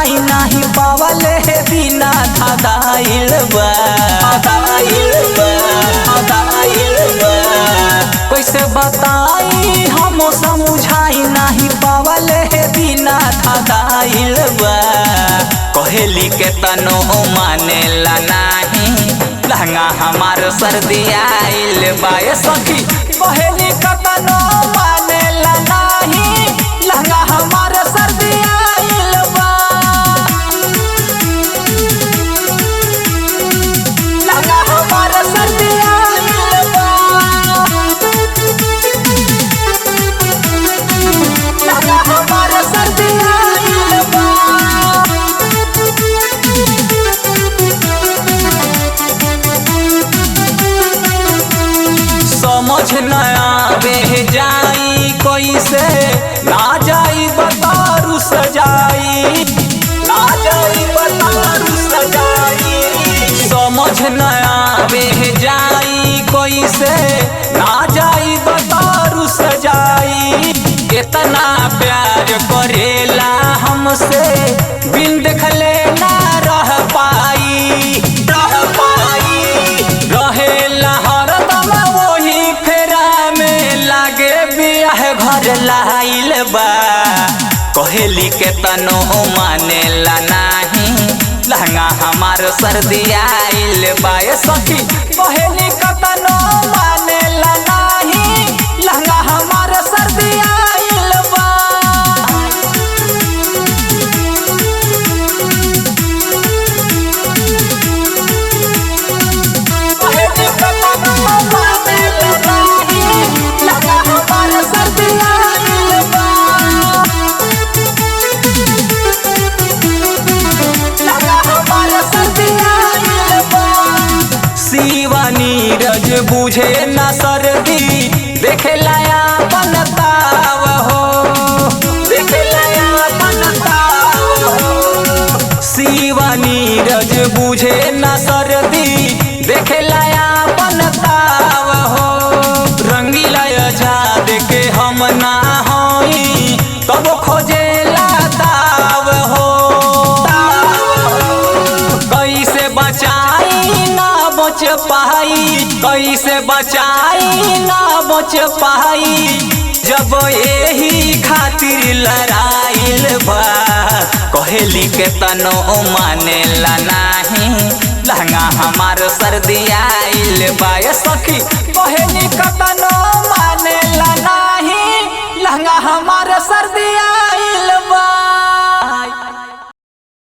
समझाई नहीं पावले बिना धदाइल बा। कैसे बताई हम समझाई नहीं पावले बिना धदाइल बा। कहेली के तनो मानेला नहीं लहंगा हमार सर्दी आइल बा। ये सखी कहेली के तनो मानेला नहीं लहंगा हमार सर्दी आइल बा। लहंगा हमार सर्दी आइल बा। लहंगा हमार सर्दी आइल बा। समझ न आवे जाई कैसे ना जाई बतारू सजाई। ना जाई बतारू सजाई। समझ न आवे जाई कैसे ना जाई बतारू सजाई। इतना प्यार करेला हमसे बिन देखले ना रह पाई। रहेला हरदम वही फेरा में लागे बियाह घर लाइल बा। कहेली के तनो मानेला नहीं लहंगा हमार सर्दी आइल बा। ये सखी कहेली के तनो मानेला नहीं लहंगा हमार सर्दी आइल बा। कहेली के तनो मानेला नहीं लहंगा हमार सर्दी आइल बा। शिवा नीरज बुझे न सर्दी देखे लाया बनताव हो। देखे लाया बनताव हो। शिवा नीरज बुझे न सर्दी देखे लाया बनताव हो। रंगीला आजाद के हम ना होई तब खोजेला ताव हो। कैसे बचाई ना बच पाई। कैसे बचाई ना बच पाई जब यही खातिर लड़ाइल बा। कहेली के तनो मानेला नहीं लहंगा हमार सर्दी आइल बा। ये सखी कहेली के तनो मानेला नहीं लहंगा हमार सर्दी आइल